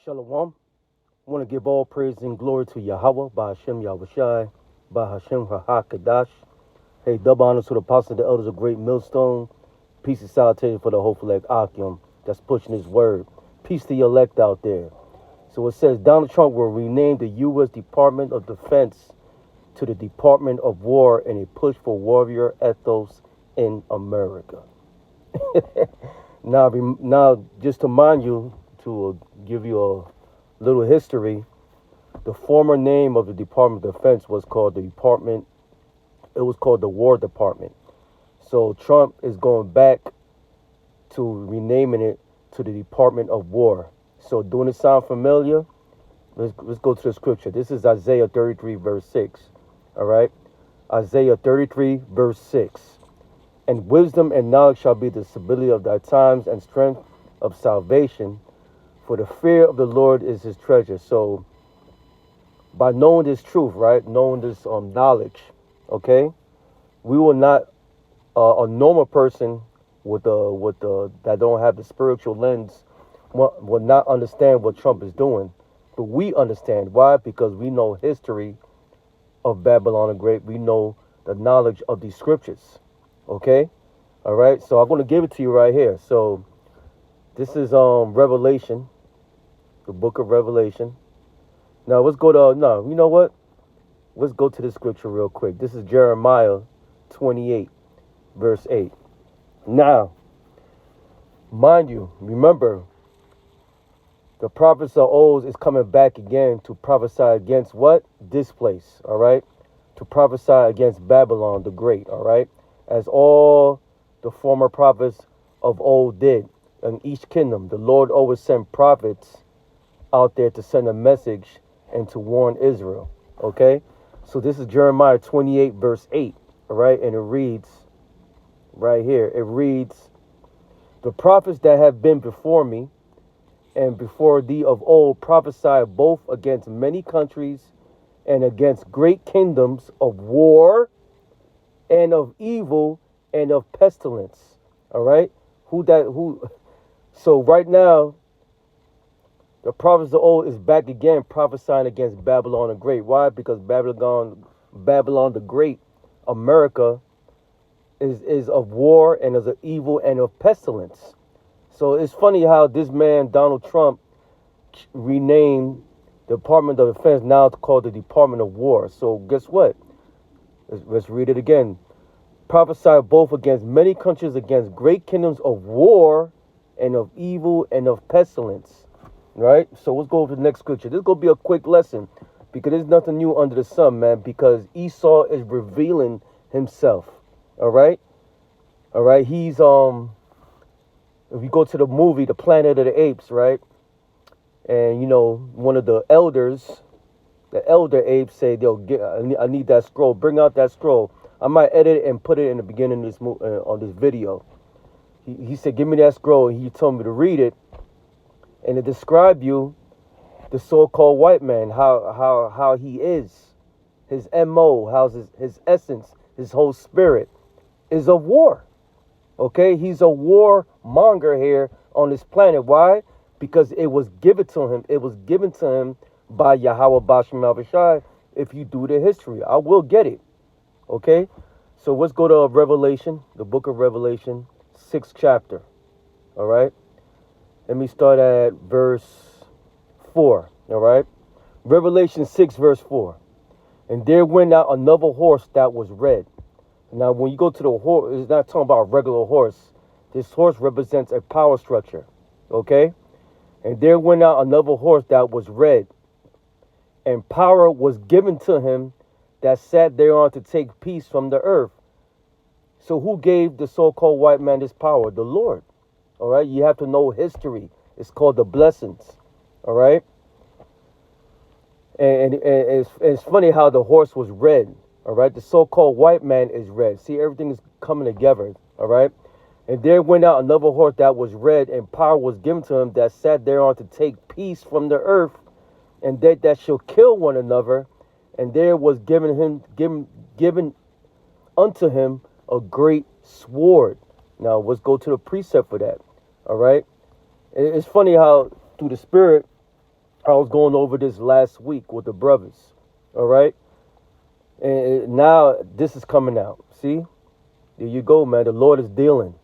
Shalom. I want to give all praise and glory to Yahweh, by Hashem Yahushai, by Hashem HaKadash. Hey, double honors to the apostles and the elders of Great Millstone. Peace and salutation for the hopeful elect Akim that's pushing his word. Peace to the elect out there. So it says Donald Trump will rename the U.S. Department of Defense to the Department of War in a push for warrior ethos in America. Now, just to mind you, to give you a little history, the former name of the Department of Defense was called the War Department. So Trump is going back to renaming it to the Department of War. So doing it sound familiar? Let's go to the scripture. This is Isaiah 33 verse 6. All right? Isaiah 33 verse 6. And wisdom and knowledge shall be the stability of thy times and strength of salvation. For the fear of the Lord is his treasure. So by knowing this truth, right? Knowing this knowledge, okay? We will not, a normal person that don't have the spiritual lens will not understand what Trump is doing. But we understand. Why? Because we know history of Babylon the Great. We know the knowledge of these scriptures. Okay? All right? So I'm going to give it to you right here. So this is Revelation, the book of Revelation. Now let's go to, you know what? Let's go to the scripture real quick. This is Jeremiah 28, verse 8. Now, mind you, remember, the prophets of old is coming back again to prophesy against what? This place, all right? To prophesy against Babylon the Great, all right? As all the former prophets of old did. In each kingdom, the Lord always sent prophets out there to send a message and to warn Israel, okay? So this is Jeremiah 28, verse 8, all right? And it reads, right here, it reads, the prophets that have been before me and before thee of old prophesy both against many countries and against great kingdoms of war and of evil and of pestilence, all right? So right now, the prophets of old is back again prophesying against Babylon the Great. Why? Because Babylon the Great, America, is of war and is of evil and of pestilence. So it's funny how this man, Donald Trump, renamed the Department of Defense now called the Department of War. So guess what? Let's read it again. Prophesy both against many countries, against great kingdoms of war and of evil and of pestilence. Right? So let's go to the next scripture. This is going to be a quick lesson because there's nothing new under the sun, man, because Esau is revealing himself. All right? All right? He's, if you go to the movie, The Planet of the Apes, right? And, one of the elder apes say, I need that scroll. Bring out that scroll. I might edit it and put it in the beginning of this on this video. He said, give me that scroll. And he told me to read it. And to describe you, the so-called white man, how he is, his MO, how his essence, his whole spirit is of war. Okay? He's a warmonger here on this planet. Why? Because it was given to him. It was given to him by Yahweh Bashem Avishai. If you do the history, I will get it. Okay? So let's go to Revelation, the book of Revelation, 6th chapter. All right? Let me start at verse 4, all right? Revelation 6, verse 4. And there went out another horse that was red. Now, when you go to the horse, it's not talking about a regular horse. This horse represents a power structure, okay? And there went out another horse that was red. And power was given to him that sat thereon to take peace from the earth. So who gave the so-called white man this power? The Lord. All right, you have to know history. It's called the blessings. All right, and it's funny how the horse was red. All right, the so-called white man is red. See, everything is coming together. All right, and there went out another horse that was red, and power was given to him that sat thereon to take peace from the earth, and that shall kill one another. And there was given unto him a great sword. Now let's go to the precept for that. All right. It's funny how through the spirit, I was going over this last week with the brothers. All right. And now this is coming out. See? There you go, man. The Lord is dealing.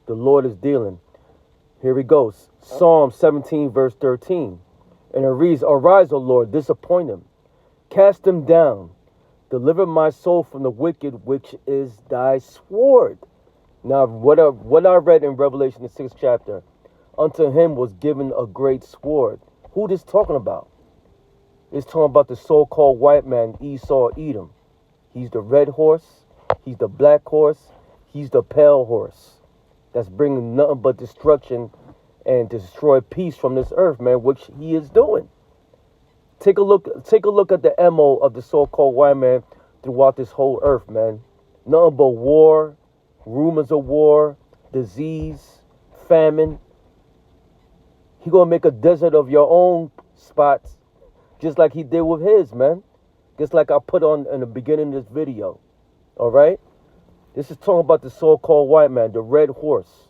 The Lord is dealing. Here he goes. Psalm 17, verse 13. And it reads, Arise, O Lord, disappoint him. Cast him down. Deliver my soul from the wicked, which is thy sword. Now, what I read in Revelation, the 6th chapter, unto him was given a great sword. Who this talking about? It's talking about the so-called white man, Esau, Edom. He's the red horse. He's the black horse. He's the pale horse. That's bringing nothing but destruction and destroy peace from this earth, man, which he is doing. Take a look at the MO of the so-called white man throughout this whole earth, man. Nothing but war, rumors of war, disease, famine. He gonna make a desert of your own spots, just like he did with his, man. Just like I put on in the beginning of this video. All right? This is talking about the so-called white man, the red horse.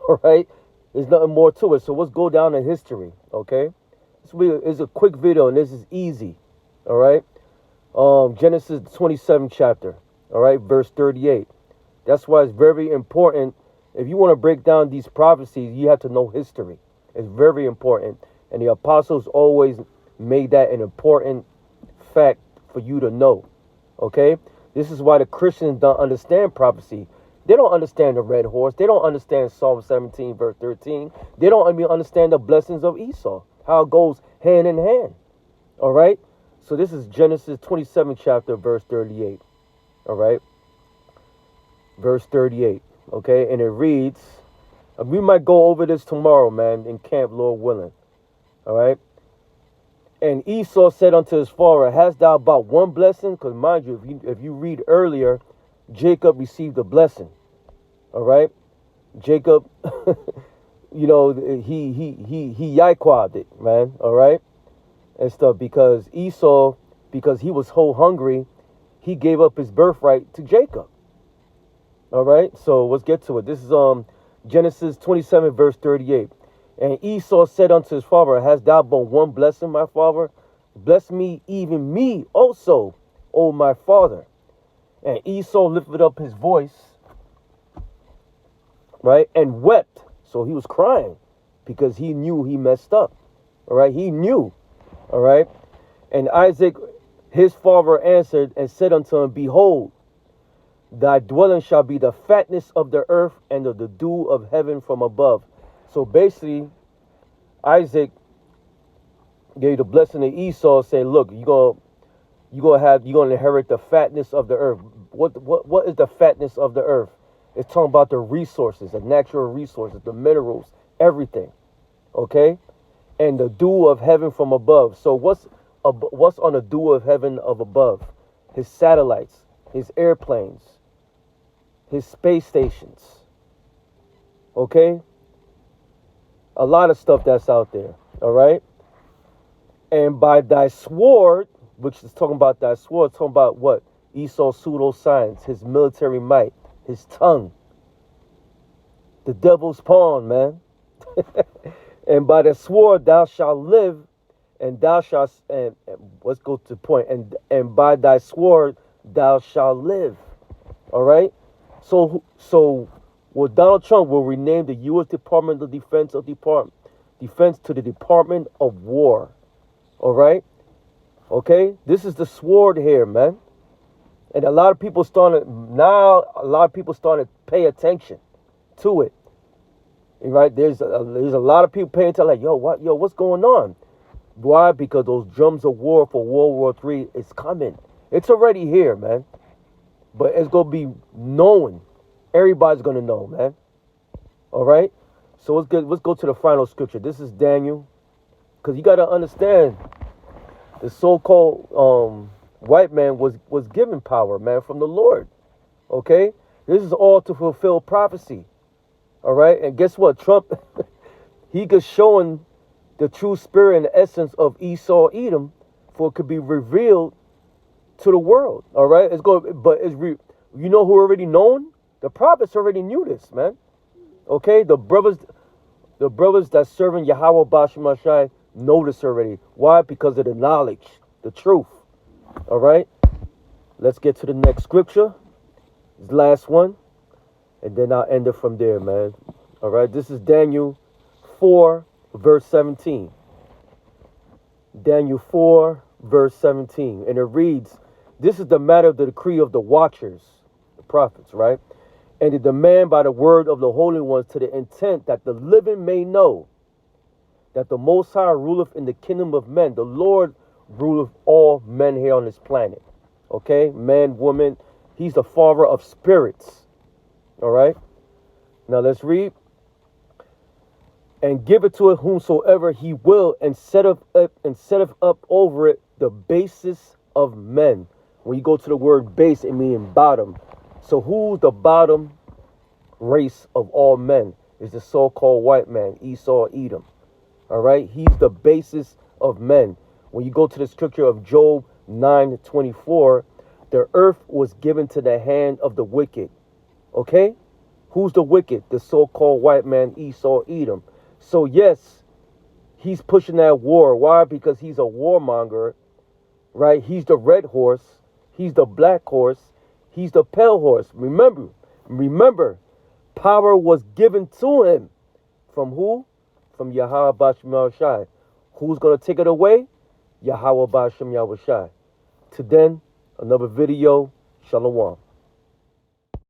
All right? There's nothing more to it. So let's go down in history, okay? It's a quick video, and this is easy. All right? Genesis 27 chapter, all right, verse 38. That's why it's very important. If you want to break down these prophecies, you have to know history. It's very important. And the apostles always made that an important fact for you to know. Okay? This is why the Christians don't understand prophecy. They don't understand the red horse. They don't understand Psalm 17, verse 13. They don't even understand the blessings of Esau, how it goes hand in hand. All right? So this is Genesis 27 chapter, verse 38. All right? Verse 38. Okay? And it reads, we might go over this tomorrow, man, in camp, Lord willing. All right? And Esau said unto his father, hast thou about one blessing? Because mind you, if you read earlier, Jacob received a blessing. All right? Jacob, you know, he yaquabbed it, man. All right? And stuff, because Esau, because he was so hungry, he gave up his birthright to Jacob. All right? So let's get to it. This is Genesis 27, verse 38. And Esau said unto his father, hast thou but one blessing, my father? Bless me, even me also, O my father. And Esau lifted up his voice, right, and wept. So he was crying because he knew he messed up. All right, he knew. All right. And Isaac, his father, answered and said unto him, behold, thy dwelling shall be the fatness of the earth and of the dew of heaven from above. So basically, Isaac gave the blessing to Esau, saying, look, you're gonna inherit the fatness of the earth. What is the fatness of the earth? It's talking about the resources, the natural resources, the minerals, everything. Okay? And the dew of heaven from above. So what's on the dew of heaven of above? His satellites, his airplanes, his space stations. Okay? A lot of stuff that's out there. All right? And by thy sword, which is talking about thy sword, talking about what? Esau's pseudoscience, his military might, his tongue. The devil's pawn, man. And by the sword thou shalt live, and thou shalt, and let's go to the point, and by thy sword thou shalt live. All right? So well, Donald Trump will rename the U.S. Department of Defense to the Department of War. All right? Okay? This is the sword here, man. And a lot of people started to pay attention to it. Right? There's a lot of people paying attention, like, what's going on? Why? Because those drums of war for World War III is coming. It's already here, man. But it's going to be known. Everybody's going to know, man. All right? So let's go to the final scripture. This is Daniel. Because you got to understand, the so-called white man was given power, man, from the Lord. Okay? This is all to fulfill prophecy. All right? And guess what? Trump, he was showing the true spirit and essence of Esau, Edom, for it could be revealed to the world. All right? You know who already known? The prophets already knew this, man. Okay? The brothers that serving Yahweh Bashimashai know this already. Why? Because of the knowledge, the truth. All right? Let's get to the next scripture. This last one. And then I'll end it from there, man. All right? This is Daniel 4, verse 17. Daniel 4, verse 17. And it reads, this is the matter of the decree of the watchers, the prophets, right? And the demand by the word of the holy ones to the intent that the living may know that the Most High ruleth in the kingdom of men. The Lord ruleth all men here on this planet. Okay? Man, woman. He's the father of spirits. All right? Now let's read. And give it to it whomsoever he will, and set up over it the basis of men. When you go to the word base, it means bottom. So who's the bottom race of all men? Is the so-called white man, Esau, Edom. All right? He's the basis of men. When you go to the scripture of Job 9:24, the earth was given to the hand of the wicked. Okay? Who's the wicked? The so-called white man, Esau, Edom. So yes, he's pushing that war. Why? Because he's a warmonger, right? He's the red horse. He's the black horse. He's the pale horse. Remember, power was given to him. From who? From Yahweh Bashem Yahushai. Who's going to take it away? Yahweh Bashem Yahushai. To then, another video. Shalom.